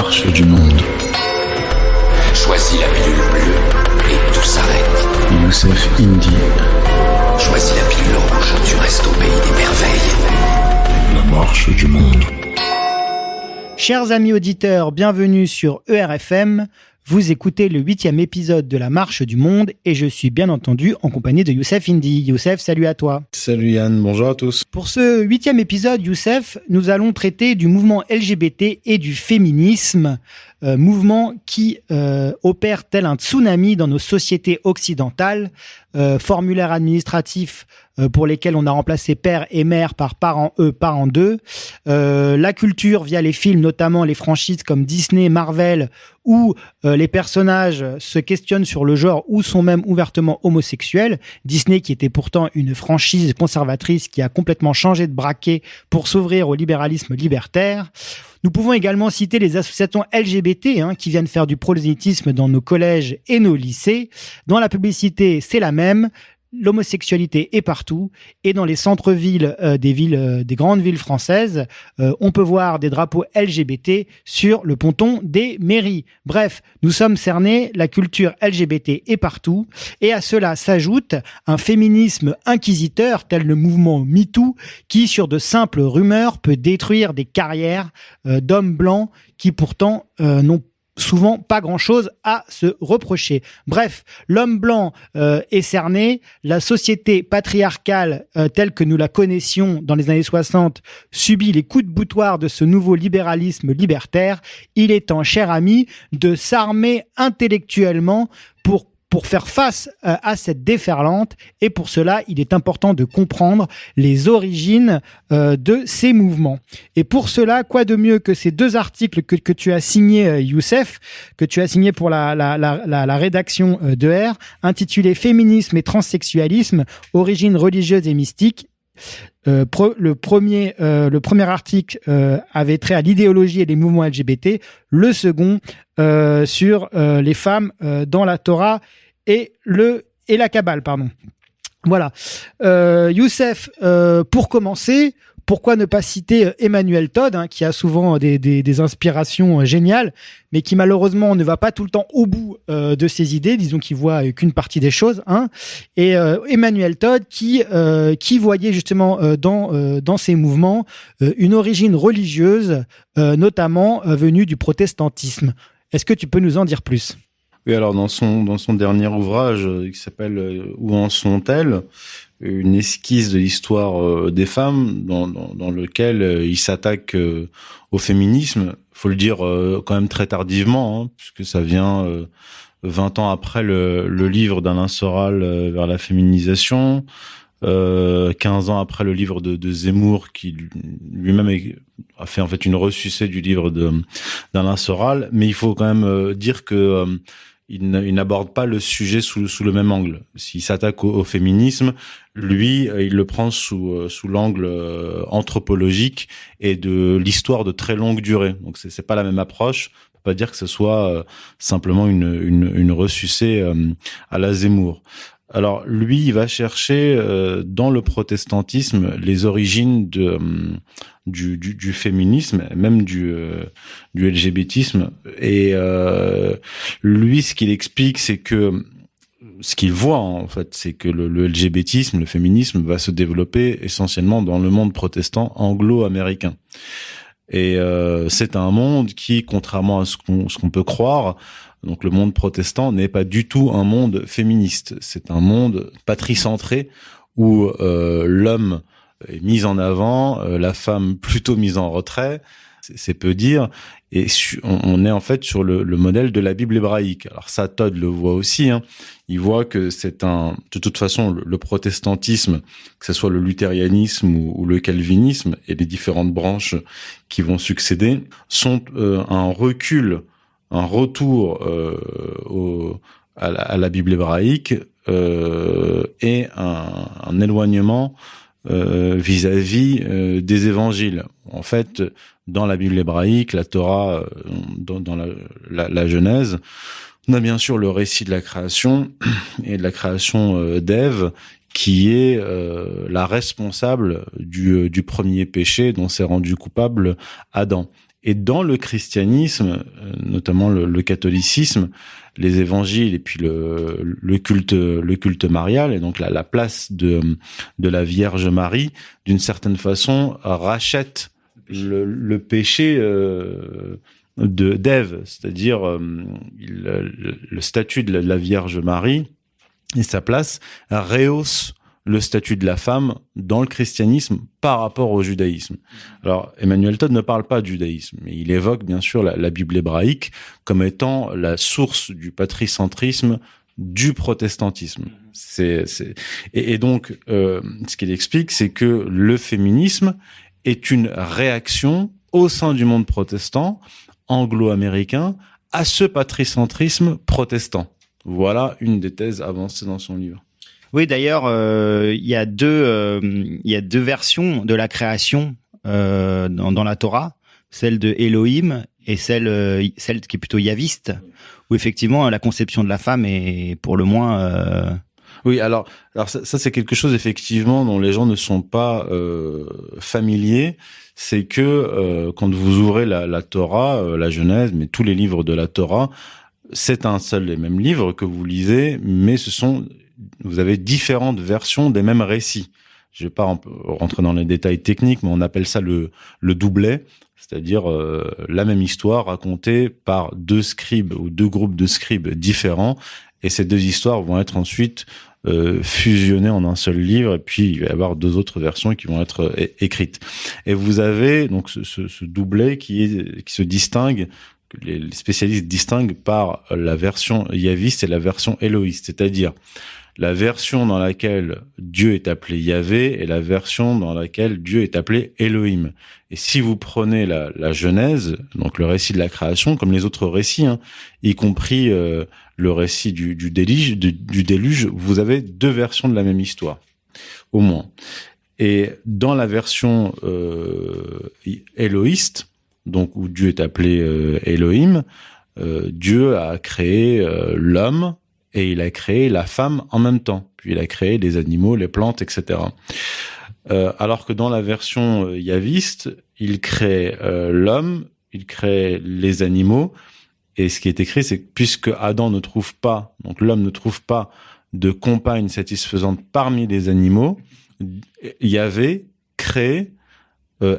marche du monde. Choisis la pilule bleue et tout s'arrête. Youssef Indy. Choisis la pilule rouge, tu restes au pays des merveilles. La marche du monde. Chers amis auditeurs, bienvenue sur ERFM. Vous écoutez le 8e épisode de La Marche du Monde et je suis bien entendu en compagnie de Youssef Indy. Youssef, salut à toi. Salut Yann, bonjour à tous. Pour ce 8e épisode, Youssef, nous allons traiter du mouvement LGBT et du féminisme, mouvement qui opère tel un tsunami dans nos sociétés occidentales, formulaire administratif pour lesquels on a remplacé père et mère par parents parents d'eux, la culture via les films, notamment les franchises comme Disney, Marvel, où les personnages se questionnent sur le genre ou sont même ouvertement homosexuels. Disney qui était pourtant une franchise conservatrice qui a complètement changé de braquet pour s'ouvrir au libéralisme libertaire. Nous pouvons également citer les associations LGBT qui viennent faire du prosélytisme dans nos collèges et nos lycées. Dans la publicité, c'est la même. L'homosexualité est partout et dans les centres-villes des grandes villes françaises, on peut voir des drapeaux LGBT sur le ponton des mairies. Bref, nous sommes cernés, la culture LGBT est partout et à cela s'ajoute un féminisme inquisiteur tel le mouvement MeToo qui, sur de simples rumeurs, peut détruire des carrières d'hommes blancs qui pourtant n'ont souvent pas grand-chose à se reprocher. Bref, l'homme blanc est cerné, la société patriarcale telle que nous la connaissions dans les années 60 subit les coups de boutoir de ce nouveau libéralisme libertaire. Il est temps, cher ami, de s'armer intellectuellement pour faire face à cette déferlante et pour cela, il est important de comprendre les origines de ces mouvements. Et pour cela, quoi de mieux que ces deux articles que tu as signés, Youssef, que tu as signés pour la rédaction d'ER, intitulés Féminisme et transsexualisme, origines religieuses et mystiques. Le premier article avait trait à l'idéologie et les mouvements LGBT, le second sur les femmes dans la Torah et la Kabbale, pardon. Voilà. Youssef, pour commencer, pourquoi ne pas citer Emmanuel Todd, qui a souvent des inspirations géniales, mais qui malheureusement ne va pas tout le temps au bout de ses idées, disons qu'il voit qu'une partie des choses. Et Emmanuel Todd qui voyait justement dans ces mouvements une origine religieuse, notamment venue du protestantisme. Est-ce que tu peux nous en dire plus ? Oui, alors dans son dernier ouvrage qui s'appelle Où en sont-elles ? Une esquisse de l'histoire des femmes dans lequel il s'attaque au féminisme. Faut le dire quand même très tardivement, puisque ça vient 20 ans après le livre d'Alain Soral vers la féminisation, 15 ans après le livre de Zemmour qui lui-même a fait en fait une ressucée du livre d'Alain Soral. Mais il faut quand même dire que il n'aborde pas le sujet sous le même angle. S'il s'attaque au féminisme, lui, il le prend sous l'angle anthropologique et de l'histoire de très longue durée. Donc c'est pas la même approche. On peut pas dire que ce soit simplement une ressucée à la Zemmour. Alors lui, il va chercher dans le protestantisme les origines du féminisme, même du LGBTisme. Et lui, ce qu'il explique, c'est que ce qu'il voit en fait, c'est que le LGBTisme, le féminisme, va se développer essentiellement dans le monde protestant anglo-américain. Et c'est un monde qui, contrairement à ce qu'on peut croire, donc le monde protestant n'est pas du tout un monde féministe. C'est un monde patricentré où l'homme est mis en avant, la femme plutôt mise en retrait. C'est peu dire. Et on est en fait sur le modèle de la Bible hébraïque. Alors ça, Todd le voit aussi. Il voit que de toute façon, le protestantisme, que ce soit le luthérianisme ou le calvinisme et les différentes branches qui vont succéder, sont un recul, un retour à la Bible hébraïque et un éloignement vis-à-vis des évangiles. En fait, dans la Bible hébraïque, la Torah, dans la Genèse, on a bien sûr le récit de la création et de la création d'Ève qui est la responsable du premier péché dont s'est rendu coupable Adam. Et dans le christianisme, notamment le catholicisme, les évangiles et puis le culte marial, et donc la place de la Vierge Marie, d'une certaine façon, rachète le péché d'Ève, c'est-à-dire le statut de la Vierge Marie et sa place rehausse le statut de la femme dans le christianisme par rapport au judaïsme. Alors, Emmanuel Todd ne parle pas de judaïsme, mais il évoque bien sûr la Bible hébraïque comme étant la source du patricentrisme du protestantisme. Et donc, ce qu'il explique, c'est que le féminisme est une réaction au sein du monde protestant, anglo-américain, à ce patricentrisme protestant. Voilà une des thèses avancées dans son livre. Oui, d'ailleurs, il y a deux versions de la création dans la Torah, celle de Elohim et celle qui est plutôt yaviste, où effectivement la conception de la femme est pour le moins. Oui, alors ça c'est quelque chose effectivement dont les gens ne sont pas familiers. C'est que quand vous ouvrez la Torah, la Genèse, mais tous les livres de la Torah, c'est un seul et même livre que vous lisez, mais vous avez différentes versions des mêmes récits. Je vais pas rentrer dans les détails techniques, mais on appelle ça le doublet, c'est-à-dire la même histoire racontée par deux scribes ou deux groupes de scribes différents, et ces deux histoires vont être ensuite fusionnées en un seul livre, et puis il va y avoir deux autres versions qui vont être écrites. Et vous avez donc ce doublet qui se distingue, que les spécialistes distinguent par la version yaviste et la version élohiste, c'est-à-dire la version dans laquelle Dieu est appelé Yahvé et la version dans laquelle Dieu est appelé Elohim. Et si vous prenez la Genèse, donc le récit de la création, comme les autres récits, y compris le récit du déluge, vous avez deux versions de la même histoire, au moins. Et dans la version élohiste, donc où Dieu est appelé Elohim, Dieu a créé l'homme, et il a créé la femme en même temps. Puis il a créé les animaux, les plantes, etc. Alors que dans la version yaviste, il crée l'homme, il crée les animaux. Et ce qui est écrit, c'est que puisque Adam ne trouve pas, donc l'homme ne trouve pas de compagne satisfaisante parmi les animaux, Yahvé crée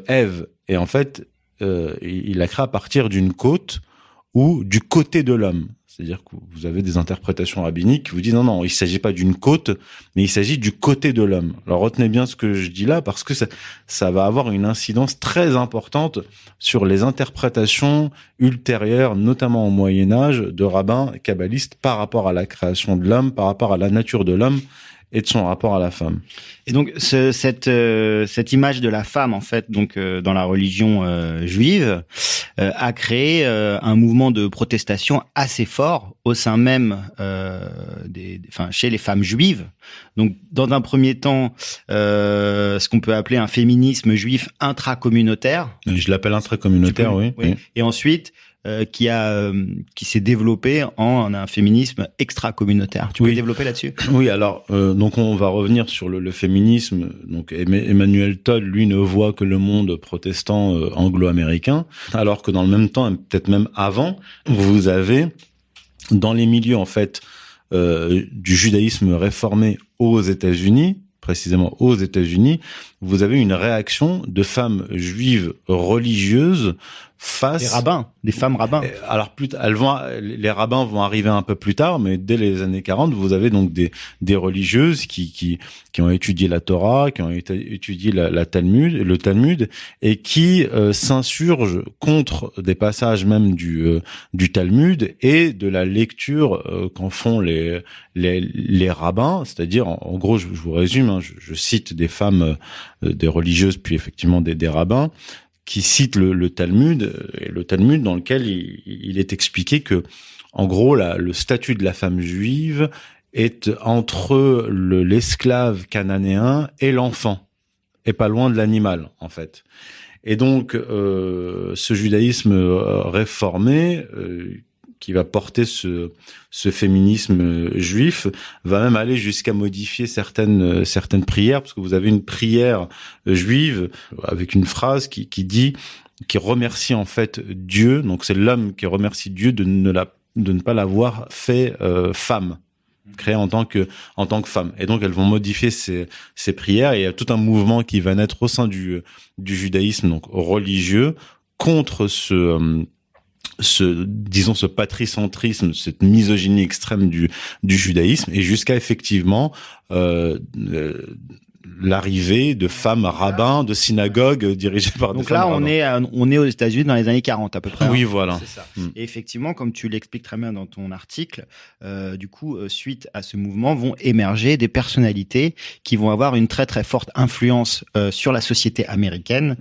Ève. Et en fait, il la crée à partir d'une côte ou du côté de l'homme. C'est-à-dire que vous avez des interprétations rabbiniques qui vous disent non, il s'agit pas d'une côte, mais il s'agit du côté de l'homme. Alors retenez bien ce que je dis là, parce que ça va avoir une incidence très importante sur les interprétations ultérieures, notamment au Moyen-Âge, de rabbins kabbalistes par rapport à la création de l'homme, par rapport à la nature de l'homme et de son rapport à la femme. Et donc cette image de la femme, en fait, donc dans la religion juive, a créé un mouvement de protestation assez fort au sein même chez les femmes juives. Donc dans un premier temps, ce qu'on peut appeler un féminisme juif intracommunautaire. Je l'appelle intracommunautaire, oui. Et ensuite qui s'est développé en un féminisme extra-communautaire. Tu peux développer là-dessus ? Oui, alors donc on va revenir sur le féminisme. Donc Emmanuel Todd, lui, ne voit que le monde protestant anglo-américain, alors que dans le même temps, et peut-être même avant, vous avez dans les milieux en fait du judaïsme réformé aux États-Unis, précisément aux États-Unis, vous avez une réaction de femmes juives religieuses face des femmes rabbins. Alors les rabbins vont arriver un peu plus tard, mais dès les années 40, vous avez donc des religieuses qui ont étudié la Torah, qui ont étudié le Talmud, et qui s'insurgent contre des passages même du Talmud et de la lecture qu'en font les rabbins. C'est-à-dire, en gros, je vous résume, je cite des femmes, des religieuses, puis effectivement des rabbins, qui cite le Talmud, et le Talmud dans lequel il est expliqué que, en gros, le statut de la femme juive est entre l'esclave cananéen et l'enfant, et pas loin de l'animal, en fait. Et donc, ce judaïsme réformé, qui va porter ce féminisme juif va même aller jusqu'à modifier certaines prières, parce que vous avez une prière juive avec une phrase qui remercie en fait Dieu. Donc c'est l'homme qui remercie Dieu de ne pas l'avoir fait femme, créée en tant que femme. Et donc elles vont modifier ces prières, et il y a tout un mouvement qui va naître au sein du judaïsme, donc religieux, contre ce patricentrisme, cette misogynie extrême du judaïsme, et jusqu'à effectivement l'arrivée de femmes rabbins de synagogues dirigées par des femmes. Donc là, on est aux États-Unis dans les années 40 à peu près. Oui, voilà. C'est ça. Et effectivement, comme tu l'expliques très bien dans ton article, du coup, suite à ce mouvement, vont émerger des personnalités qui vont avoir une très très forte influence sur la société américaine.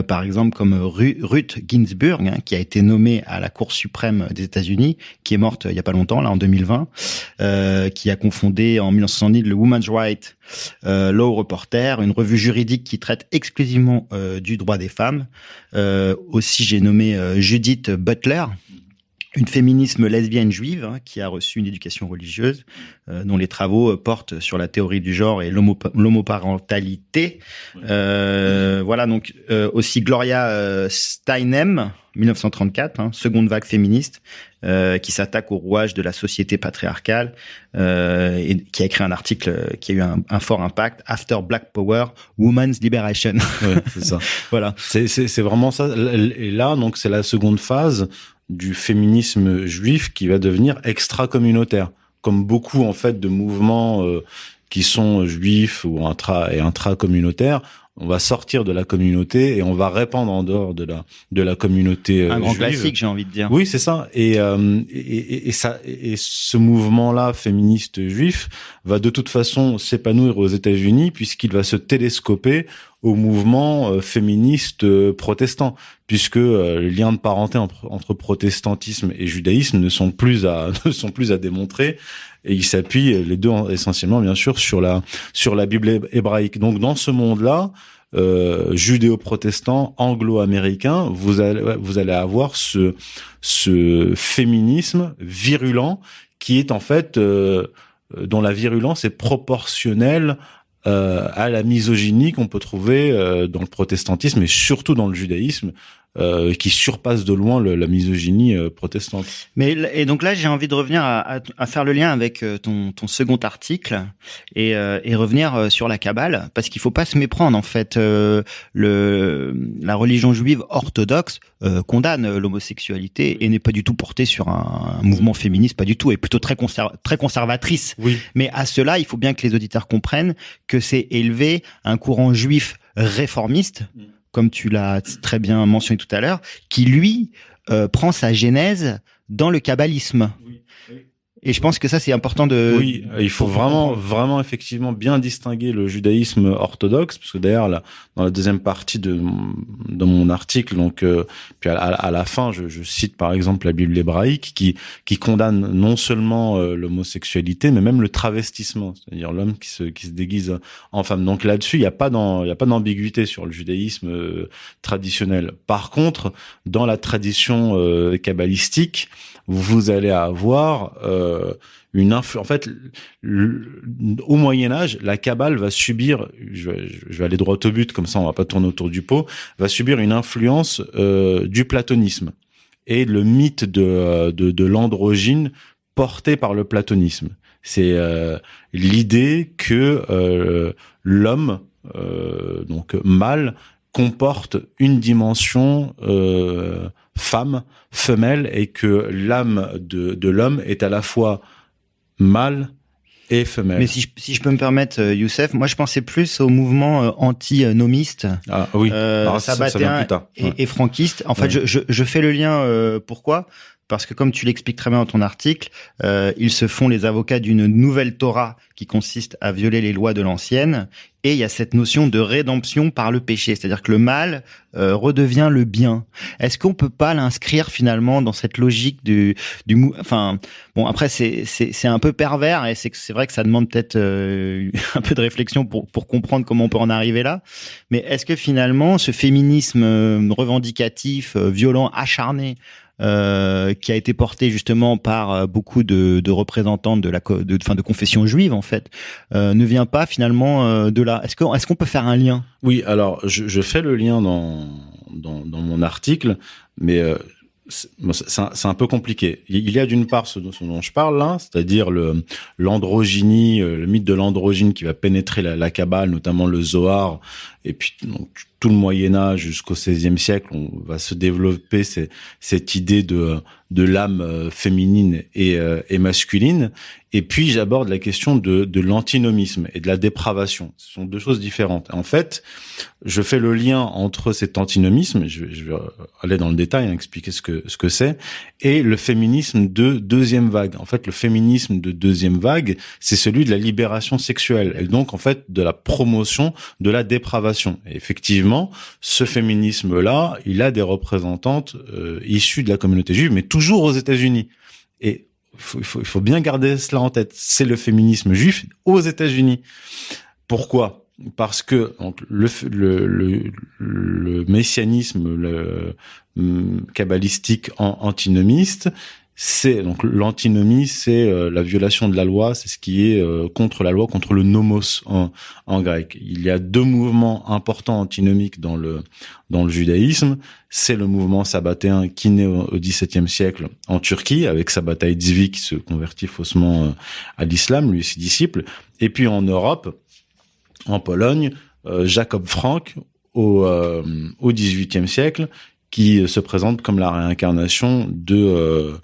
Par exemple, comme Ruth Ginsburg, qui a été nommée à la Cour suprême des États-Unis, qui est morte il y a pas longtemps, là en 2020, qui a cofondé en 1970 le Women's Right Law Reporter, une revue juridique qui traite exclusivement du droit des femmes. Aussi, j'ai nommé Judith Butler, une féminisme lesbienne juive qui a reçu une éducation religieuse, dont les travaux portent sur la théorie du genre et l'homoparentalité. Voilà, donc aussi Gloria Steinem, 1934, seconde vague féministe, qui s'attaque au rouage de la société patriarcale, et qui a écrit un article qui a eu un fort impact, After Black Power, Women's Liberation. Ouais, c'est ça. Voilà. C'est vraiment ça. Et là, donc, c'est la seconde phase du féminisme juif qui va devenir extra-communautaire. Comme beaucoup, en fait, de mouvements qui sont juifs ou intra-communautaires, on va sortir de la communauté et on va répandre en dehors de la communauté un grand juive. classique, j'ai envie de dire. Oui, c'est ça. Et ce mouvement-là féministe juif va de toute façon s'épanouir aux États-Unis, puisqu'il va se télescoper au mouvement féministe protestant, puisque les liens de parenté entre protestantisme et judaïsme ne sont plus à démontrer, et ils s'appuient les deux essentiellement bien sûr sur la Bible hébraïque. Donc dans ce monde-là, judéo-protestant, anglo-américain, vous allez avoir ce féminisme virulent qui est en fait dont la virulence est proportionnelle à la misogynie qu'on peut trouver dans le protestantisme et surtout dans le judaïsme, qui surpasse de loin la misogynie protestante. Et donc là, j'ai envie de revenir à faire le lien avec ton second article et revenir sur la Kabbale, parce qu'il faut pas se méprendre en fait. La religion juive orthodoxe condamne l'homosexualité et n'est pas du tout portée sur un mouvement féministe, pas du tout, et plutôt très conservatrice. Oui. Mais à cela, il faut bien que les auditeurs comprennent que c'est élevé un courant juif réformiste, comme tu l'as très bien mentionné tout à l'heure, qui lui prend sa genèse dans le kabbalisme. Oui. Et je pense que ça, c'est important de... Oui, il faut vraiment effectivement bien distinguer le judaïsme orthodoxe, parce que d'ailleurs, là, dans la deuxième partie de mon article, donc puis à la fin, je cite par exemple la Bible hébraïque qui condamne non seulement l'homosexualité, mais même le travestissement, c'est-à-dire l'homme qui se déguise en femme. Donc là-dessus, il y a pas d'ambiguïté sur le judaïsme traditionnel. Par contre, dans la tradition kabbalistique, vous allez avoir une influence. En fait, au Moyen-Âge, la Kabbale va subir, je vais aller droit au but, comme ça on va pas tourner autour du pot, va subir une influence du platonisme et le mythe de l'androgyne porté par le platonisme. C'est l'idée que l'homme, donc mâle, comporte une dimension femme, femelle, et que l'âme de l'homme est à la fois mâle et femelle. Mais si je peux me permettre, Youssef, moi je pensais plus au mouvement antinomiste, ah oui, sabbatéen et franquiste. En fait, je fais le lien. Pourquoi ? Parce que comme tu l'expliques très bien dans ton article, ils se font les avocats d'une nouvelle Torah qui consiste à violer les lois de l'ancienne, et il y a cette notion de rédemption par le péché, c'est-à-dire que le mal redevient le bien. Est-ce qu'on peut pas l'inscrire finalement dans cette logique enfin bon, après c'est un peu pervers, et c'est vrai que ça demande peut-être un peu de réflexion pour comprendre comment on peut en arriver là, mais est-ce que finalement ce féminisme revendicatif, violent, acharné qui a été porté justement par beaucoup de représentants de confession juive en fait, ne vient pas finalement de là. Est-ce qu'on peut faire un lien? Oui, alors je fais le lien dans mon article, mais c'est un peu compliqué. Il y a d'une part ce dont je parle là, c'est-à-dire l'androgynie, le mythe de l'androgyne qui va pénétrer la Kabbale, notamment le Zohar, et puis donc, tout le Moyen-Âge jusqu'au XVIe siècle, on va se développer cette idée de l'âme féminine et masculine. Et puis j'aborde la question de l'antinomisme et de la dépravation. Ce sont deux choses différentes. En fait, je fais le lien entre cet antinomisme, je vais aller dans le détail, expliquer ce que c'est, et le féminisme de deuxième vague. En fait, le féminisme de deuxième vague, c'est celui de la libération sexuelle, et donc en fait de la promotion de la dépravation. Et effectivement, ce féminisme-là, il a des représentantes issues de la communauté juive, mais toujours aux États-Unis. Et il faut bien garder cela en tête. C'est le féminisme juif aux États-Unis. Pourquoi? Parce que donc, le messianisme kabbalistique antinomiste, c'est donc l'antinomie, c'est la violation de la loi, c'est ce qui est contre la loi, contre le nomos en grec. Il y a deux mouvements importants antinomiques dans le judaïsme. C'est le mouvement sabbatéen qui naît au XVIIe siècle en Turquie, avec Sabbatai Tzvi qui se convertit faussement à l'islam, lui et ses disciples. Et puis en Europe, en Pologne, Jacob Frank au XVIIIe siècle, qui se présente comme la réincarnation de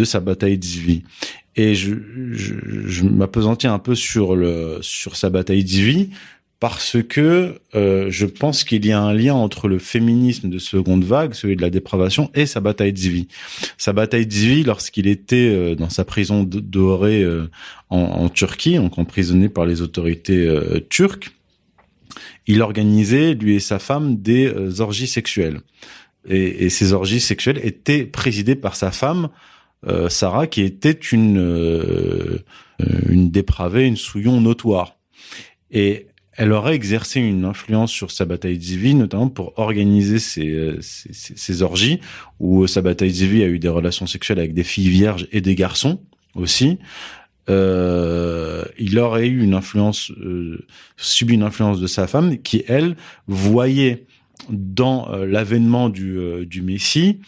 Sabbatai Tzvi. Et je m'appesantis un peu sur Sabbatai Tzvi parce que je pense qu'il y a un lien entre le féminisme de seconde vague, celui de la dépravation, et Sabbatai Tzvi. Sabbatai Tzvi, lorsqu'il était dans sa prison dorée en Turquie, donc emprisonné par les autorités turques, il organisait, lui et sa femme, des orgies sexuelles. Et ces orgies sexuelles étaient présidées par sa femme, Sarah, qui était une dépravée, une souillon notoire. Et elle aurait exercé une influence sur Sabbatai Tzvi, notamment pour organiser ces orgies, où Sabbatai Tzvi a eu des relations sexuelles avec des filles vierges et des garçons aussi. Il aurait eu une influence, subi une influence de sa femme, qui, elle, voyait dans l'avènement du Messie,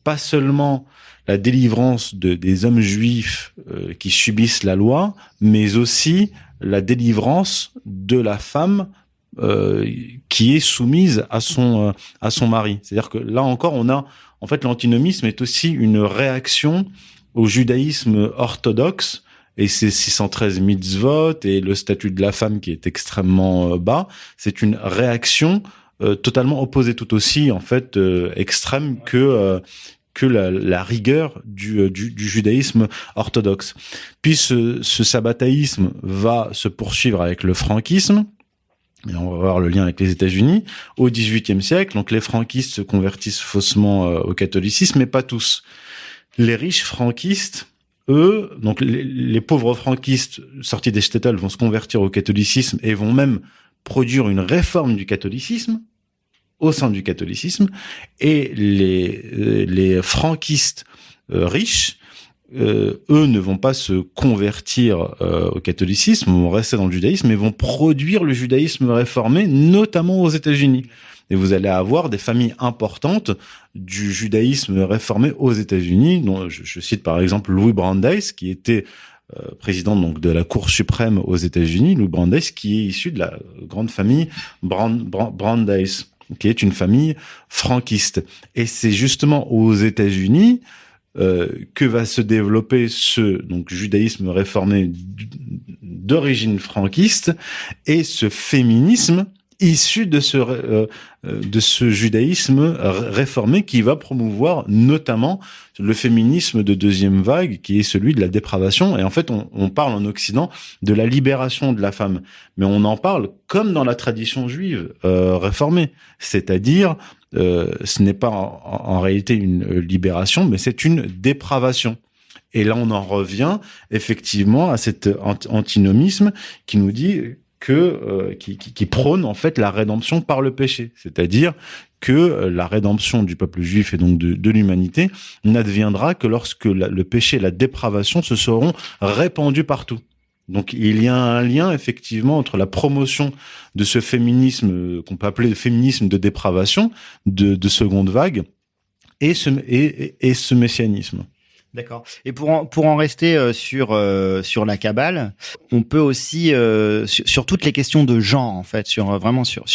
pas seulement la délivrance des hommes juifs qui subissent la loi, mais aussi la délivrance de la femme qui est soumise à son mari. C'est-à-dire que là encore, on a, en fait, l'antinomisme est aussi une réaction au judaïsme orthodoxe et ses 613 mitzvot et le statut de la femme qui est extrêmement bas. C'est une réaction totalement opposée, tout aussi en fait extrême que la rigueur du judaïsme orthodoxe. Puis ce sabbataïsme va se poursuivre avec le franquisme. Et on va voir le lien avec les États-Unis. Au XVIIIe siècle, donc les franquistes se convertissent faussement au catholicisme, mais pas tous. Les riches franquistes, eux, donc les pauvres franquistes sortis des shtetl vont se convertir au catholicisme et vont même produire une réforme du catholicisme au sein du catholicisme, et les franquistes riches, eux ne vont pas se convertir au catholicisme, vont rester dans le judaïsme, mais vont produire le judaïsme réformé, notamment aux États-Unis. Et vous allez avoir des familles importantes du judaïsme réformé aux États-Unis, dont je cite par exemple Louis Brandeis, qui était président donc de la Cour suprême aux États-Unis, Louis Brandeis, qui est issu de la grande famille Brandeis, qui est une famille franquiste. Et c'est justement aux États-Unis que va se développer ce donc judaïsme réformé d'origine franquiste et ce féminisme issu de ce judaïsme réformé qui va promouvoir notamment le féminisme de deuxième vague, qui est celui de la dépravation. Et en fait, on parle en Occident de la libération de la femme, mais on en parle comme dans la tradition juive réformée, c'est-à-dire ce n'est pas en réalité une libération, mais c'est une dépravation. Et là, on en revient effectivement à cet antinomisme qui nous dit qui prône en fait la rédemption par le péché, c'est-à-dire que la rédemption du peuple juif et donc de l'humanité n'adviendra que lorsque le péché et la dépravation se seront répandus partout. Donc il y a un lien effectivement entre la promotion de ce féminisme qu'on peut appeler le féminisme de dépravation de seconde vague et ce messianisme. D'accord. Et pour en rester sur la Kabbale, on peut aussi sur toutes les questions de genre en fait, sur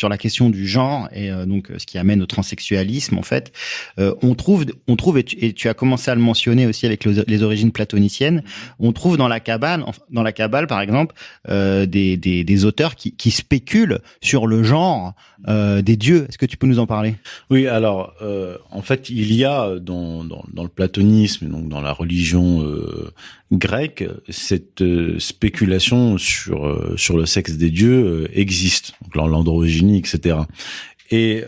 la question du genre et donc ce qui amène au transsexualisme en fait, on trouve et tu as commencé à le mentionner aussi avec les origines platoniciennes, on trouve dans la Kabbale par exemple des auteurs qui spéculent sur le genre des dieux. Est-ce que tu peux nous en parler? Oui, alors en fait, il y a dans le platonisme, donc dans la religion grecque, cette spéculation sur le sexe des dieux existe, donc l'androgynie, etc. Et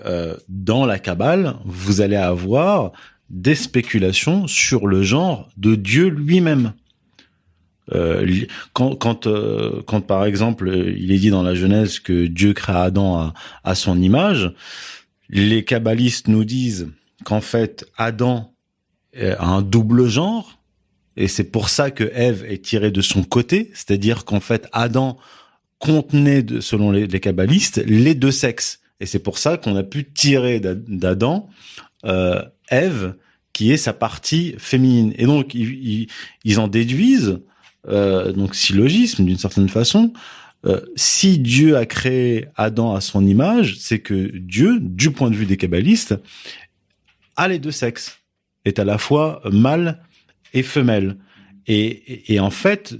dans la Kabbale, vous allez avoir des spéculations sur le genre de Dieu lui-même. Quand par exemple il est dit dans la Genèse que Dieu créa Adam à son image, les kabbalistes nous disent qu'en fait Adam a un double genre et c'est pour ça que Ève est tirée de son côté, c'est-à-dire qu'en fait Adam contenait selon les kabbalistes les deux sexes et c'est pour ça qu'on a pu tirer d'Adam Ève qui est sa partie féminine et donc ils en déduisent donc syllogisme d'une certaine façon, si Dieu a créé Adam à son image, c'est que Dieu, du point de vue des kabbalistes, a les deux sexes, est à la fois mâle et femelle. Et en fait,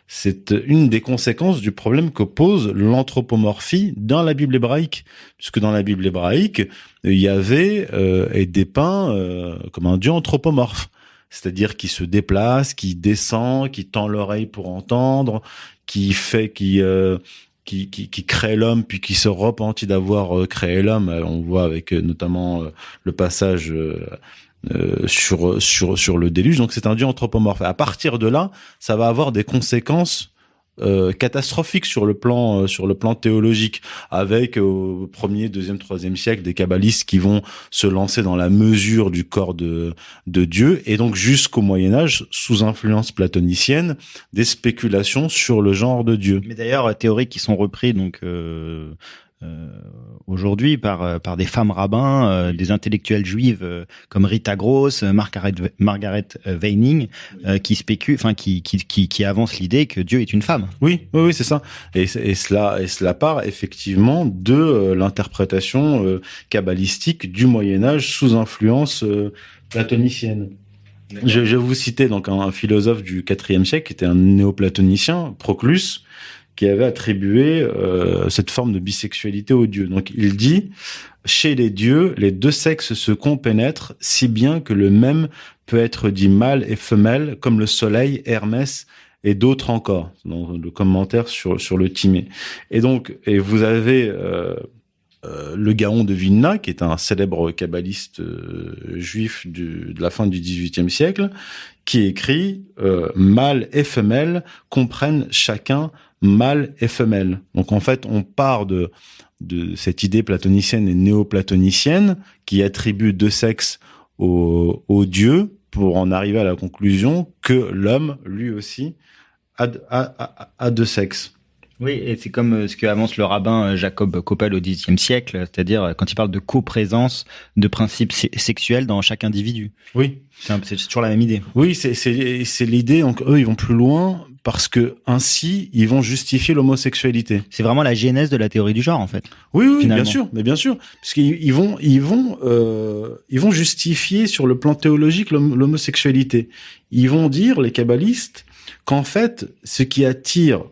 c'est une des conséquences du problème que pose l'anthropomorphie dans la Bible hébraïque, puisque dans la Bible hébraïque, Yahvé est dépeint comme un Dieu anthropomorphe. C'est-à-dire qui se déplace, qui descend, qui tend l'oreille pour entendre, qui crée l'homme puis qui se repentit d'avoir créé l'homme. On voit avec notamment le passage sur le déluge. Donc c'est un Dieu anthropomorphe. À partir de là, ça va avoir des conséquences catastrophique sur le plan théologique, avec au 1er, 2e, 3e siècle des kabbalistes qui vont se lancer dans la mesure du corps de Dieu, et donc jusqu'au Moyen-Âge, sous influence platonicienne, des spéculations sur le genre de Dieu. Mais d'ailleurs, théories qui sont reprises donc aujourd'hui par des femmes rabbins, des intellectuelles juives comme Rita Gross, Margaret Weining, qui spéculent, enfin qui avancent l'idée que Dieu est une femme. Oui, c'est ça. Et cela part effectivement de l'interprétation kabbalistique du Moyen Âge sous influence platonicienne. Je vais vous citer donc un philosophe du IVe siècle qui était un néoplatonicien, Proclus, qui avait attribué cette forme de bisexualité aux dieux. Donc il dit « Chez les dieux, les deux sexes se compénètrent si bien que le même peut être dit mâle et femelle, comme le soleil, Hermès et d'autres encore. » Dans le commentaire sur le Timée. Et vous avez le Gaon de Vilna, qui est un célèbre kabbaliste juif de la fin du XVIIIe siècle, qui écrit « Mâle et femelle comprennent chacun mâle et femelle ». Donc en fait, on part de cette idée platonicienne et néo-platonicienne qui attribue deux sexes aux dieux pour en arriver à la conclusion que l'homme, lui aussi, a deux sexes. Oui, et c'est comme ce que avance le rabbin Jacob Koppel au Xe siècle, c'est-à-dire quand il parle de coprésence de principes sexuels dans chaque individu. Oui. C'est toujours la même idée. Oui, c'est l'idée. Donc eux, ils vont plus loin parce que ainsi, ils vont justifier l'homosexualité. C'est vraiment la genèse de la théorie du genre, en fait. Oui, bien sûr, parce qu'ils vont justifier sur le plan théologique l'homosexualité. Ils vont dire, les kabbalistes, qu'en fait, ce qui attire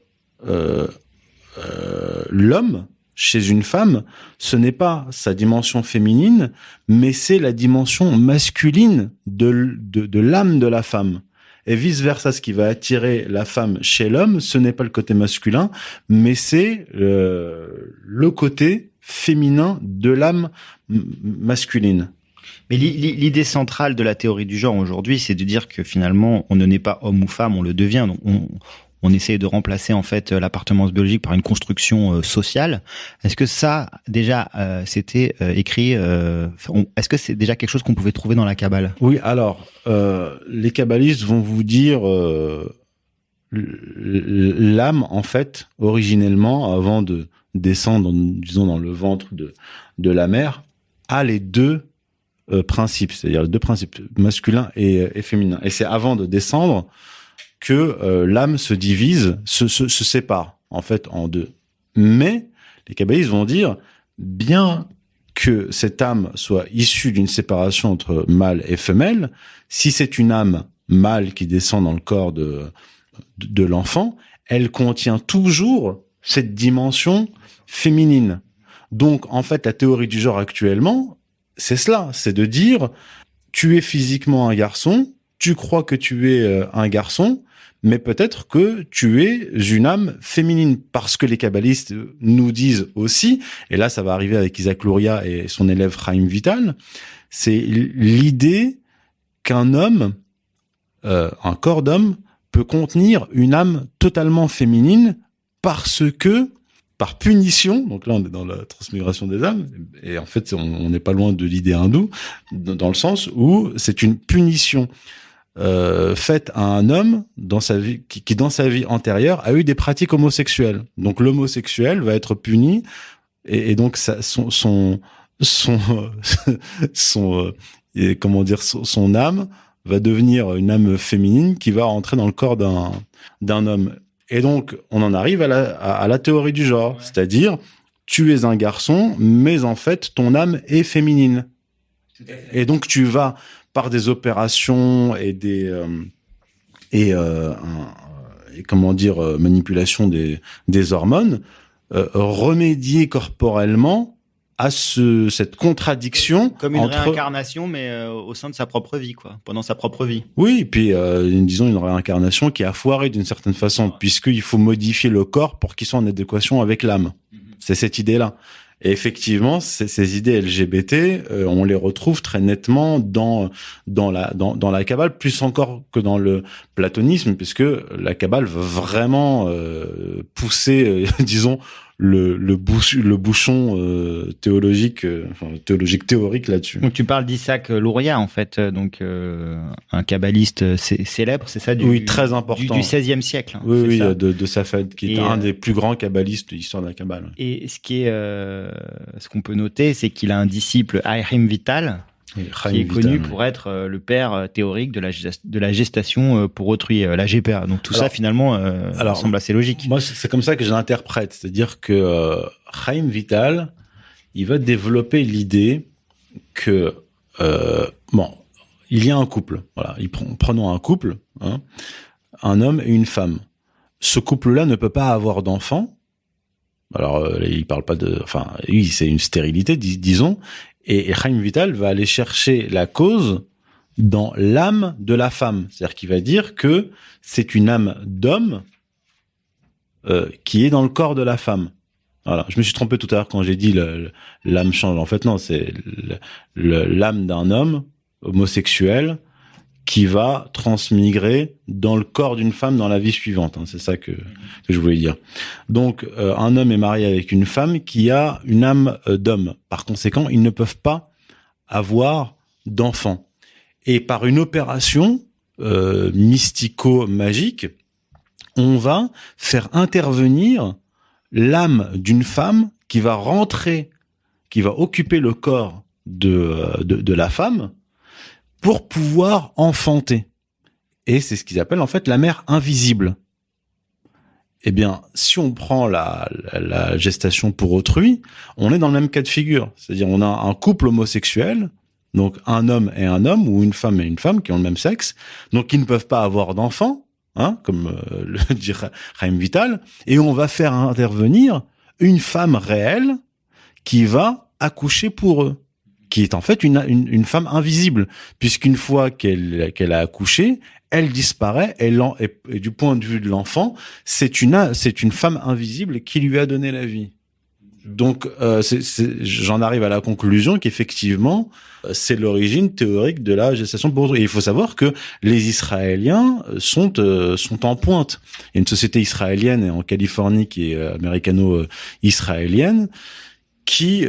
l'homme chez une femme, ce n'est pas sa dimension féminine, mais c'est la dimension masculine de l'âme de la femme. Et vice-versa, ce qui va attirer la femme chez l'homme, ce n'est pas le côté masculin, mais c'est le côté féminin de l'âme masculine. Mais l'idée centrale de la théorie du genre aujourd'hui, c'est de dire que finalement, on ne naît pas homme ou femme, on le devient. Donc on essaye de remplacer en fait l'appartenance biologique par une construction sociale. Est-ce que ça déjà c'était écrit est-ce que c'est déjà quelque chose qu'on pouvait trouver dans la Kabbale? Oui, alors les kabbalistes vont vous dire l'âme en fait originellement avant de descendre disons dans le ventre de la mère a les deux principes, c'est-à-dire les deux principes masculin et féminin. Et c'est avant de descendre que l'âme se divise, se sépare en fait en deux. Mais les kabbalistes vont dire, bien que cette âme soit issue d'une séparation entre mâle et femelle, si c'est une âme mâle qui descend dans le corps de l'enfant, elle contient toujours cette dimension féminine. Donc en fait, la théorie du genre actuellement, c'est cela, c'est de dire, tu es physiquement un garçon, tu crois que tu es un garçon, mais peut-être que tu es une âme féminine, parce que les kabbalistes nous disent aussi, et là ça va arriver avec Isaac Luria et son élève Chaim Vital, c'est l'idée qu'un homme, un corps d'homme, peut contenir une âme totalement féminine, parce que par punition, donc là on est dans la transmigration des âmes, et en fait on n'est pas loin de l'idée hindoue, dans le sens où c'est une punition faite à un homme dans sa vie, qui dans sa vie antérieure a eu des pratiques homosexuelles. Donc l'homosexuel va être puni, et donc son âme va devenir une âme féminine qui va rentrer dans le corps d'un homme. Et donc, on en arrive à la théorie du genre, c'est-à-dire, tu es un garçon, mais en fait, ton âme est féminine. Et donc, tu vas, par des opérations et manipulation des hormones, remédier corporellement à cette contradiction comme une réincarnation, mais au sein de sa propre vie, quoi, pendant sa propre vie. Oui, puis disons une réincarnation qui a foiré d'une certaine façon, puisqu'il faut modifier le corps pour qu'il soit en adéquation avec l'âme. C'est cette idée-là. Et effectivement, ces idées LGBT, on les retrouve très nettement dans la Kabbale, plus encore que dans le platonisme, puisque la Kabbale veut vraiment pousser, disons, le bouchon théologique théorique là-dessus. Donc tu parles d'Isaac Luria en fait, donc un kabbaliste célèbre, c'est ça, oui, très important, du XVIe siècle. Hein, oui, de Safed, qui est un des plus grands kabbalistes de l'histoire de la Kabbale. Et ce qu'on peut noter, c'est qu'il a un disciple, Chaim Vital, qui est connu pour être le père théorique de la gestation pour autrui, la GPA. Donc tout ça finalement semble assez logique. Moi, c'est comme ça que je l'interprète, c'est-à-dire que Chaim Vital, il va développer l'idée que il y a un couple. Voilà, prenons un couple, hein, un homme et une femme. Ce couple-là ne peut pas avoir d'enfants. Alors, il parle pas oui, c'est une stérilité, disons. Et Chaim Vital va aller chercher la cause dans l'âme de la femme. C'est-à-dire qu'il va dire que c'est une âme d'homme qui est dans le corps de la femme. Voilà. Je me suis trompé tout à l'heure quand j'ai dit l'âme change. En fait, non, c'est l'âme d'un homme homosexuel qui va transmigrer dans le corps d'une femme dans la vie suivante. Hein. C'est ça que je voulais dire. Donc, un homme est marié avec une femme qui a une âme d'homme. Par conséquent, ils ne peuvent pas avoir d'enfants. Et par une opération mystico-magique, on va faire intervenir l'âme d'une femme qui va rentrer, qui va occuper le corps de la femme, pour pouvoir enfanter. Et c'est ce qu'ils appellent en fait la mère invisible. Eh bien, si on prend la gestation pour autrui, on est dans le même cas de figure. C'est-à-dire, on a un couple homosexuel, donc un homme et un homme, ou une femme et une femme qui ont le même sexe, donc qui ne peuvent pas avoir d'enfants, hein, comme le dit Chaim Vital, et on va faire intervenir une femme réelle qui va accoucher pour eux, qui est en fait une femme invisible, puisqu'une fois qu'elle a accouché, elle disparaît, et du point de vue de l'enfant, c'est une femme invisible qui lui a donné la vie. Donc, j'en arrive à la conclusion qu'effectivement, c'est l'origine théorique de la gestation pour autrui. Et il faut savoir que les Israéliens sont en pointe. Il y a une société israélienne en Californie qui est américano-israélienne qui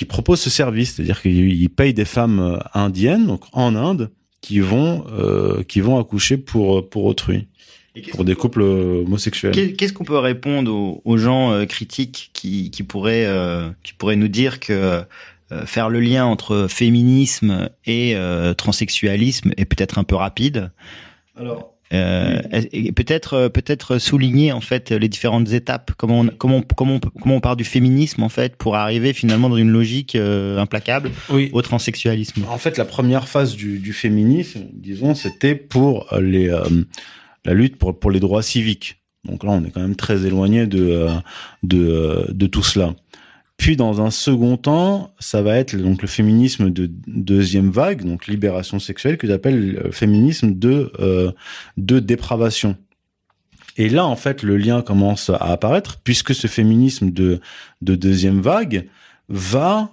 propose ce service, c'est-à-dire qu'ils payent des femmes indiennes, donc en Inde, qui vont accoucher pour autrui. Pour des couples homosexuels. Qu'est-ce qu'on peut répondre aux gens critiques qui pourraient nous dire que faire le lien entre féminisme et transsexualisme est peut-être un peu rapide? Alors, et peut-être souligner en fait les différentes étapes. Comment on part du féminisme en fait pour arriver finalement dans une logique implacable au transsexualisme. En fait, la première phase du féminisme, disons, c'était pour la lutte pour les droits civiques. Donc là, on est quand même très éloigné de tout cela. Puis, dans un second temps, ça va être donc le féminisme de deuxième vague, donc libération sexuelle, que j'appelle féminisme de dépravation. Et là, en fait, le lien commence à apparaître, puisque ce féminisme de deuxième vague va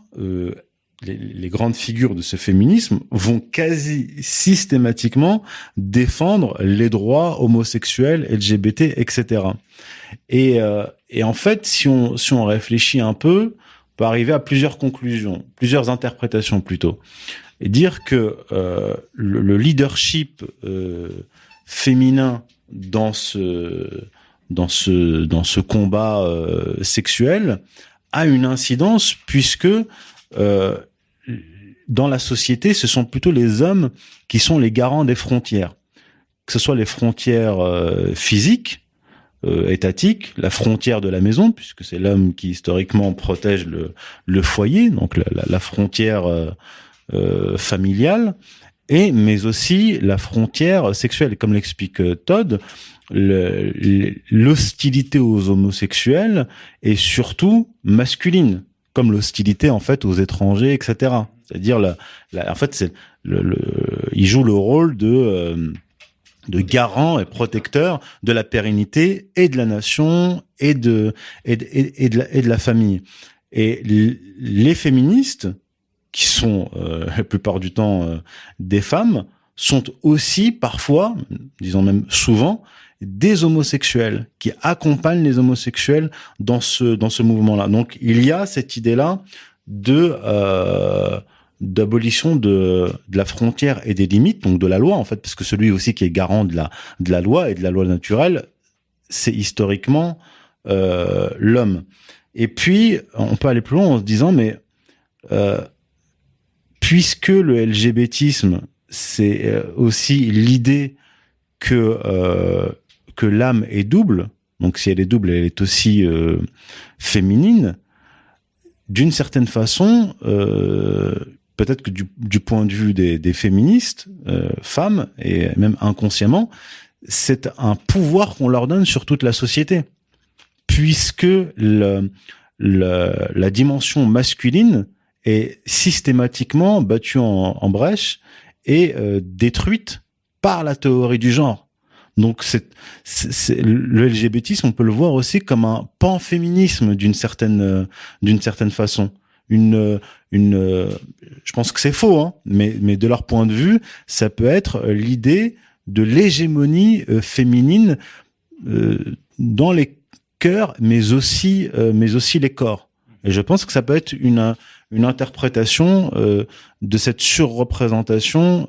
les grandes figures de ce féminisme vont quasi systématiquement défendre les droits homosexuels, LGBT, etc. Et en fait, si on réfléchit un peu, on peut arriver à plusieurs conclusions, plusieurs interprétations plutôt, et dire que le leadership féminin dans ce combat sexuel a une incidence puisque dans la société, ce sont plutôt les hommes qui sont les garants des frontières, que ce soit les frontières physiques, étatiques, la frontière de la maison, puisque c'est l'homme qui historiquement protège le foyer, donc la frontière familiale, mais aussi la frontière sexuelle. Comme l'explique Todd, l'hostilité aux homosexuels est surtout masculine, comme l'hostilité en fait aux étrangers, etc. C'est-à-dire en fait il joue le rôle de garant et protecteur de la pérennité et de la nation et de la famille. Et les féministes, qui sont la plupart du temps des femmes, sont aussi parfois, disons même souvent, des homosexuels qui accompagnent les homosexuels dans ce mouvement-là. Donc il y a cette idée-là d'abolition de la frontière et des limites, donc de la loi en fait, parce que celui aussi qui est garant de la loi et de la loi naturelle, c'est historiquement l'homme. Et puis on peut aller plus loin en se disant mais puisque le LGBTisme c'est aussi l'idée que l'âme est double, donc si elle est double, elle est aussi féminine. D'une certaine façon, peut-être que du point de vue des féministes, femmes, et même inconsciemment, c'est un pouvoir qu'on leur donne sur toute la société, puisque la dimension masculine est systématiquement battue en brèche et détruite par la théorie du genre. Donc le LGBTisme, on peut le voir aussi comme un panféminisme d'une certaine façon. Je pense que c'est faux, hein, mais de leur point de vue, ça peut être l'idée de l'hégémonie féminine dans les cœurs, mais aussi les corps. Et je pense que ça peut être une interprétation de cette surreprésentation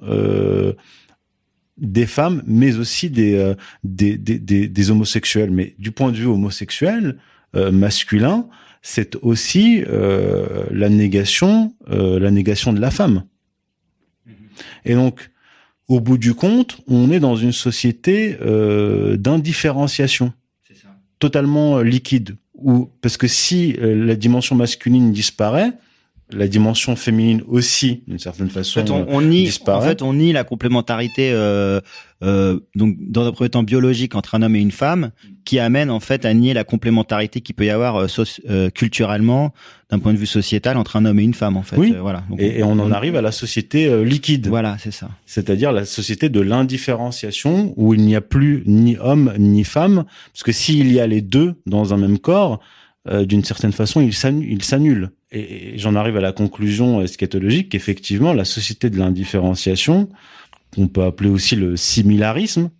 des femmes, mais aussi des homosexuels. Mais du point de vue homosexuel, masculin, c'est aussi la négation de la femme. Et donc, au bout du compte, on est dans une société d'indifférenciation, c'est ça, totalement liquide. Parce que si la dimension masculine disparaît, la dimension féminine aussi, d'une certaine façon, disparaît. En fait, on nie la complémentarité, donc dans un premier temps biologique entre un homme et une femme, qui amène en fait à nier la complémentarité qu'il peut y avoir culturellement, d'un point de vue sociétal, entre un homme et une femme, en fait. Oui. Voilà. Donc, et on en arrive à la société liquide. Voilà, c'est ça. C'est-à-dire la société de l'indifférenciation, où il n'y a plus ni homme ni femme, parce que s'il y a les deux dans un même corps, d'une certaine façon, il s'annule. Et j'en arrive à la conclusion eschatologique qu'effectivement, la société de l'indifférenciation, qu'on peut appeler aussi le similarisme,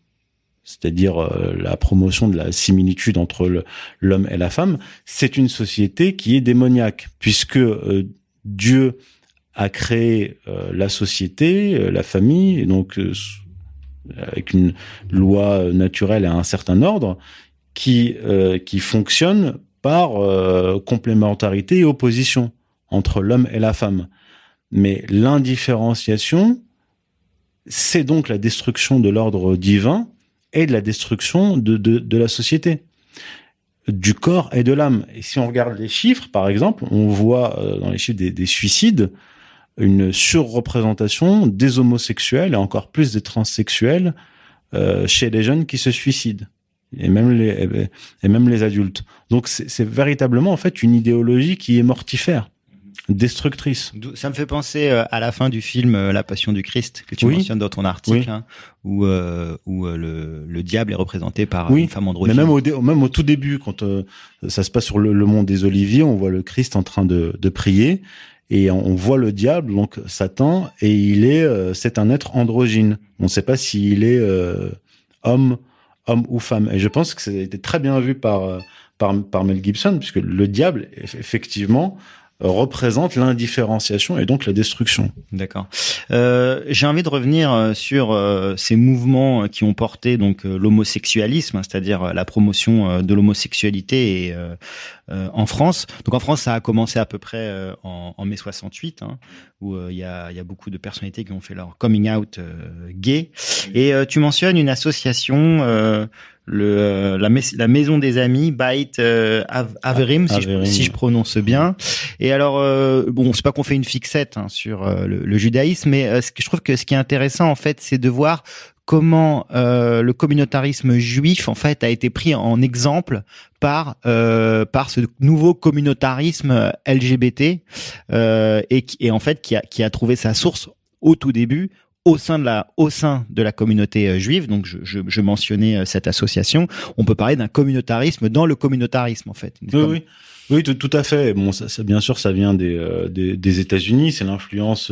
c'est-à-dire la promotion de la similitude entre l'homme et la femme, c'est une société qui est démoniaque, puisque Dieu a créé la société, la famille, et donc avec une loi naturelle et un certain ordre, qui fonctionne par complémentarité et opposition entre l'homme et la femme. Mais l'indifférenciation, c'est donc la destruction de l'ordre divin et de la destruction de la société, du corps et de l'âme. Et si on regarde les chiffres, par exemple, on voit dans les chiffres des suicides une surreprésentation des homosexuels et encore plus des transsexuels chez les jeunes qui se suicident. Et même les adultes. Donc c'est véritablement en fait une idéologie qui est mortifère, destructrice. Ça me fait penser à la fin du film La Passion du Christ que tu mentionnes dans ton article, hein, où le diable est représenté par une femme androgyne. Mais même au tout début, quand ça se passe sur le mont des Oliviers, on voit le Christ en train de prier et on voit le diable, donc Satan, et c'est un être androgyne. On ne sait pas s'il est homme ou femme. Et je pense que ça a été très bien vu par Mel Gibson, puisque le diable, effectivement, représente l'indifférenciation et donc la destruction. D'accord. J'ai envie de revenir sur ces mouvements qui ont porté donc l'homosexualisme, c'est-à-dire la promotion de l'homosexualité et en France. Donc en France, ça a commencé à peu près en mai 68, hein, où il y a beaucoup de personnalités qui ont fait leur coming out gay. Et tu mentionnes une association, la Maison des Amis, Beit Averim, si je prononce bien. Et alors, c'est pas qu'on fait une fixette sur le judaïsme, mais je trouve que ce qui est intéressant, en fait, c'est de voir comment le communautarisme juif, en fait, a été pris en exemple par ce nouveau communautarisme LGBT et en fait qui a trouvé sa source au tout début au sein de la communauté juive. Donc je mentionnais cette association. On peut parler d'un communautarisme dans le communautarisme, en fait. Oui, tout à fait. Bon, ça bien sûr, ça vient des États-Unis. C'est l'influence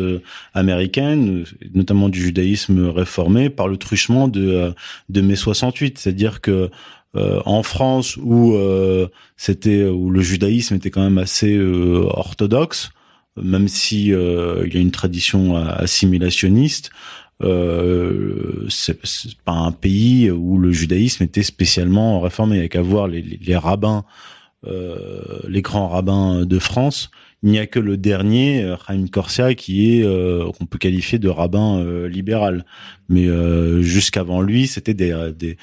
américaine, notamment du judaïsme réformé, par le truchement de mai 68. C'est-à-dire que en France, où le judaïsme était quand même assez orthodoxe, même si il y a une tradition assimilationniste, c'est pas un pays où le judaïsme était spécialement réformé. Il y a qu'à voir les rabbins. Les grands rabbins de France, il n'y a que le dernier, Chaim Korsia, qui est qu'on peut qualifier de rabbin libéral. Mais jusqu'avant lui, c'était des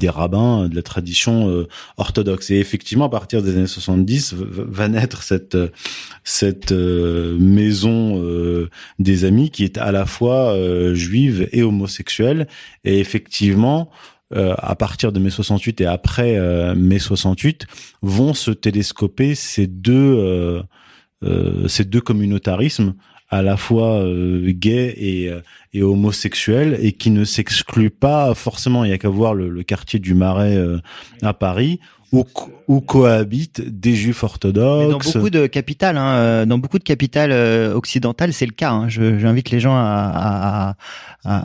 rabbins de la tradition orthodoxe. Et effectivement, à partir des années 70, va naître cette maison des amis qui est à la fois juive et homosexuelle. Et effectivement, à partir de mai 68 et après mai 68, vont se télescoper ces deux communautarismes, à la fois gays et homosexuels, et qui ne s'excluent pas forcément. Il y a qu'à voir le quartier du Marais à Paris, où cohabitent des juifs orthodoxes. Mais dans beaucoup de capitales, occidentales, c'est le cas. Hein. J'invite les gens à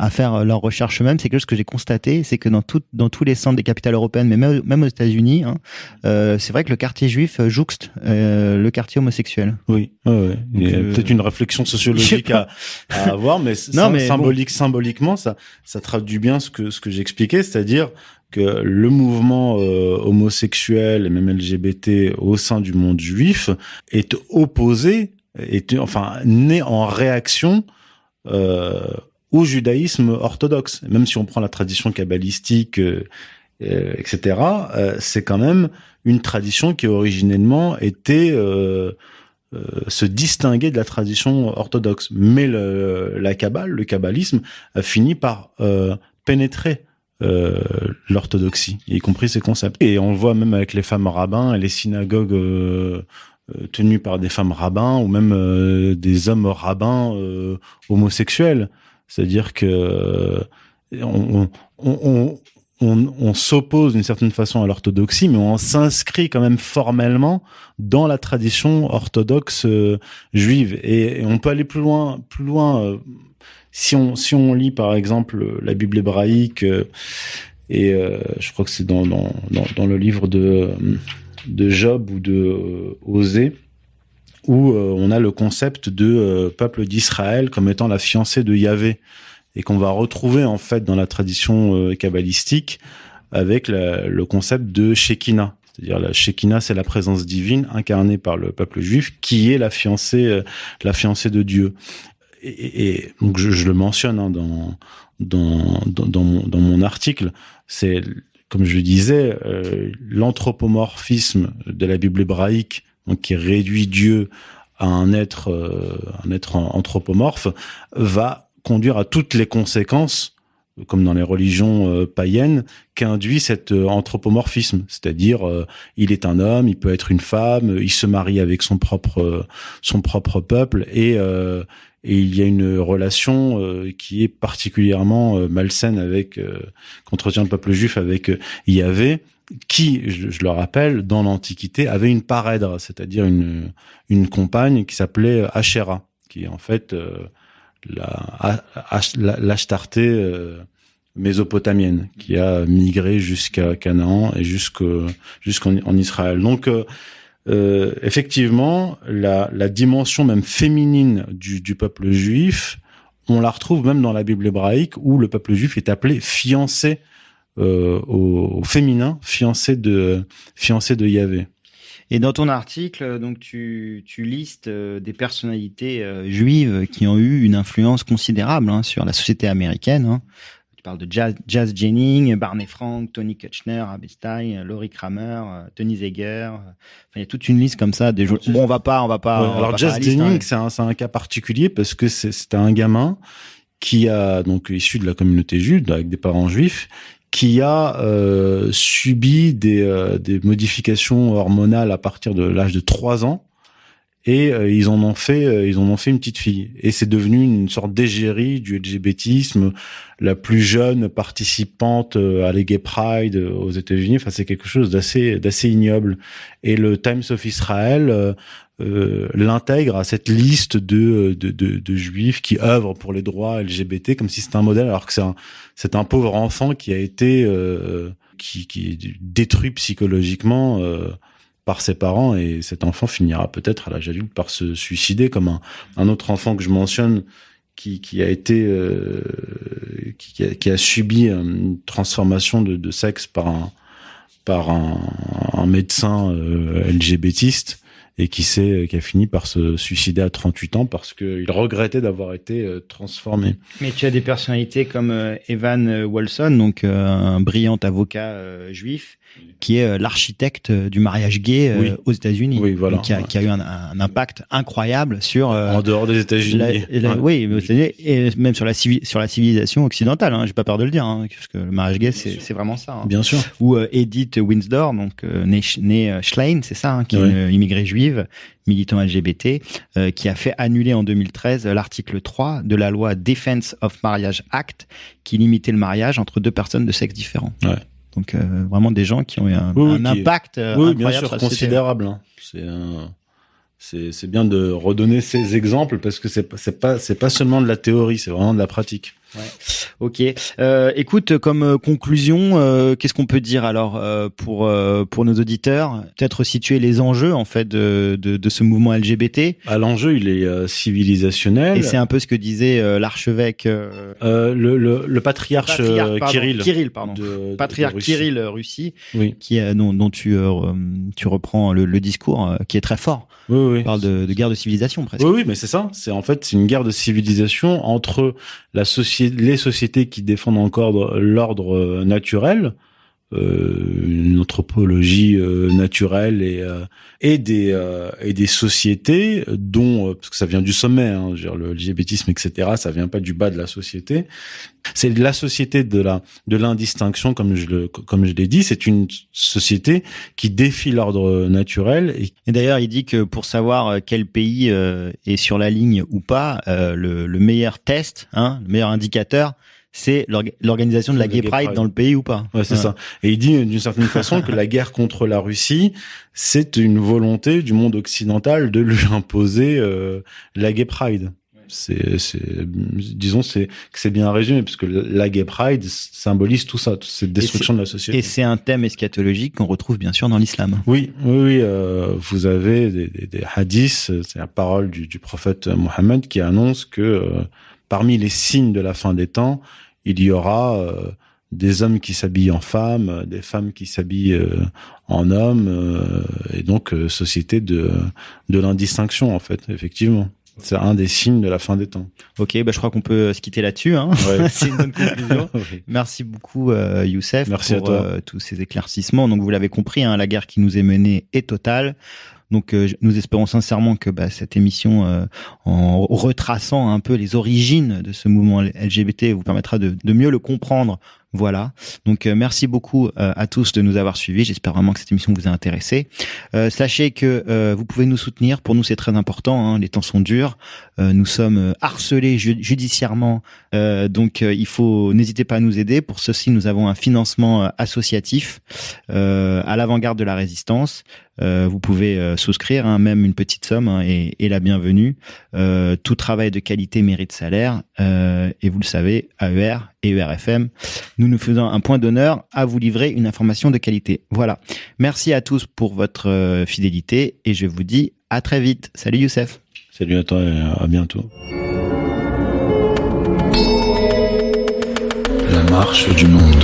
faire leurs recherches eux-mêmes. C'est quelque chose que j'ai constaté, c'est que dans tous les centres des capitales européennes, mais même aux États-Unis, hein, c'est vrai que le quartier juif jouxte le quartier homosexuel. Oui. Il y a peut-être une réflexion sociologique à avoir, mais symboliquement, ça traduit bien ce que j'expliquais, c'est-à-dire que le mouvement homosexuel et même LGBT au sein du monde juif est né en réaction au judaïsme orthodoxe. Même si on prend la tradition kabbalistique, etc., c'est quand même une tradition qui originellement était se distinguer de la tradition orthodoxe. Mais la Kabbale, le kabbalisme, a fini par pénétrer l'orthodoxie, y compris ces concepts. Et on le voit même avec les femmes rabbins et les synagogues tenues par des femmes rabbins ou même des hommes rabbins homosexuels. C'est-à-dire que on s'oppose d'une certaine façon à l'orthodoxie, mais on s'inscrit quand même formellement dans la tradition orthodoxe juive. Et on peut aller plus loin. Si on lit par exemple la Bible hébraïque, je crois que c'est dans le livre de Job ou de Osée, où on a le concept de peuple d'Israël comme étant la fiancée de Yahvé, et qu'on va retrouver en fait dans la tradition kabbalistique avec le concept de Shekinah. C'est-à-dire la Shekinah, c'est la présence divine incarnée par le peuple juif qui est la fiancée de Dieu. Et donc je le mentionne dans mon article, c'est, comme je le disais, l'anthropomorphisme de la Bible hébraïque, donc qui réduit Dieu à un être anthropomorphe, va conduire à toutes les conséquences, comme dans les religions païennes, qu'induit cet anthropomorphisme. C'est-à-dire, il est un homme, il peut être une femme, il se marie avec son propre peuple, et il y a une relation qui est particulièrement malsaine qu'entretient le peuple juif avec Yahvé, qui, je le rappelle, dans l'Antiquité, avait une parèdre, c'est-à-dire une compagne qui s'appelait Ashéra, qui est en fait l'Ashtarté mésopotamienne, qui a migré jusqu'à Canaan et jusqu'en Israël. Donc, effectivement, la dimension même féminine du peuple juif, on la retrouve même dans la Bible hébraïque, où le peuple juif est appelé fiancé au féminin, fiancé de Yahvé. Et dans ton article, donc tu listes des personnalités juives qui ont eu une influence considérable sur la société américaine. Hein. Tu parles de Jazz Jennings, Barney Frank, Tony Kushner, Abby Stein, Laurie Kramer, Tony Zeger. Il y a toute une liste comme ça. Bon, on va pas. Alors Jazz Jennings, c'est un cas particulier parce que c'est un gamin qui a donc issu de la communauté juive, avec des parents juifs, qui a subi des modifications hormonales à partir de l'âge de 3 ans, et ils en ont fait une petite fille, et c'est devenu une sorte d'égérie du LGBTisme, la plus jeune participante à les Gay Pride aux États-Unis. Enfin, c'est quelque chose d'assez ignoble, et le Times of Israel l'intègre à cette liste de juifs qui œuvrent pour les droits LGBT, comme si c'était un modèle, alors que c'est un pauvre enfant qui a été qui est détruit psychologiquement par ses parents, et cet enfant finira peut-être à l'âge adulte par se suicider, comme un autre enfant que je mentionne qui a subi une transformation de sexe par un médecin LGBTiste, et qui a fini par se suicider à 38 ans parce qu'il regrettait d'avoir été transformé. Mais tu as des personnalités comme Evan Wolfson, donc un brillant avocat juif, qui est l'architecte du mariage gay aux États-Unis, voilà, qui a eu un impact incroyable sur en dehors des États-Unis. Oui, et même sur la civilisation occidentale. J'ai pas peur de le dire, parce que le mariage gay, c'est vraiment ça. Bien sûr. Ou Edith Winsor, donc née Schlein, c'est ça, qui est une immigrée juive, militant LGBT, qui a fait annuler en 2013 l'article 3 de la loi Defense of Marriage Act, qui limitait le mariage entre deux personnes de sexe différent. Ouais. Donc vraiment des gens qui ont eu un impact incroyable, bien sûr, considérable. C'est bien de redonner ces exemples, parce que c'est pas seulement de la théorie, c'est vraiment de la pratique. Ouais. Ok. Écoute, comme conclusion, qu'est-ce qu'on peut dire alors pour nos auditeurs? Peut-être situer les enjeux en fait de ce mouvement LGBT. L'enjeu, il est civilisationnel. Et c'est un peu ce que disait l'archevêque. Le patriarche Kirill. Patriarche Kirill Russie, qui dont tu reprends le discours, qui est très fort. Oui. On parle de guerre de civilisation presque. Oui, mais c'est ça. C'est une guerre de civilisation entre les sociétés qui défendent encore l'ordre naturel, une anthropologie naturelle, et des sociétés dont, parce que ça vient du sommet, le LGBTisme, etc., ça vient pas du bas de la société. C'est la société de l'indistinction, comme je l'ai dit. C'est une société qui défie l'ordre naturel. Et d'ailleurs, il dit que pour savoir quel pays est sur la ligne ou pas, le meilleur test, le meilleur indicateur, c'est l'organisation de la Gay Pride dans le pays ou pas. Ouais, c'est ça. Et il dit d'une certaine façon que la guerre contre la Russie, c'est une volonté du monde occidental de lui imposer la Gay Pride. Disons que c'est bien résumé, parce que la Gay Pride symbolise tout ça, toute cette destruction de la société. Et c'est un thème eschatologique qu'on retrouve bien sûr dans l'islam. Oui. Vous avez des hadiths, c'est la parole du prophète Mohammed qui annonce que parmi les signes de la fin des temps, il y aura des hommes qui s'habillent en femmes, des femmes qui s'habillent en hommes, et donc société de l'indistinction, en fait, effectivement. C'est un des signes de la fin des temps. Ok, je crois qu'on peut se quitter là-dessus. Hein. Ouais. C'est une bonne conclusion. Oui. Merci beaucoup, Youssef, Merci pour tous ces éclaircissements. Donc, vous l'avez compris, hein, la guerre qui nous est menée est totale. Donc, nous espérons sincèrement que cette émission, en retraçant un peu les origines de ce mouvement LGBT, vous permettra de mieux le comprendre. Voilà. Donc, merci beaucoup à tous de nous avoir suivis. J'espère vraiment que cette émission vous a intéressé. Sachez que vous pouvez nous soutenir. Pour nous, c'est très important. Hein. Les temps sont durs. Nous sommes harcelés judiciairement. Donc, n'hésitez pas à nous aider. Pour ceci, nous avons un financement associatif à l'avant-garde de la résistance. Vous pouvez souscrire, hein, même une petite somme, hein, et la bienvenue. Tout travail de qualité mérite salaire. Et vous le savez, AER et ERFM, nous faisons un point d'honneur à vous livrer une information de qualité. Voilà. Merci à tous pour votre fidélité et je vous dis à très vite. Salut Youssef. Salut à toi et à bientôt. La marche du monde.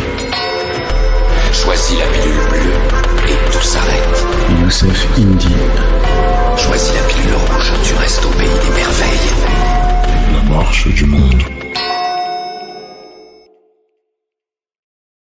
Choisis la pilule bleue et tout s'arrête. Youssef Indy. Choisis la pilule rouge, tu restes au pays des merveilles. La marche du monde.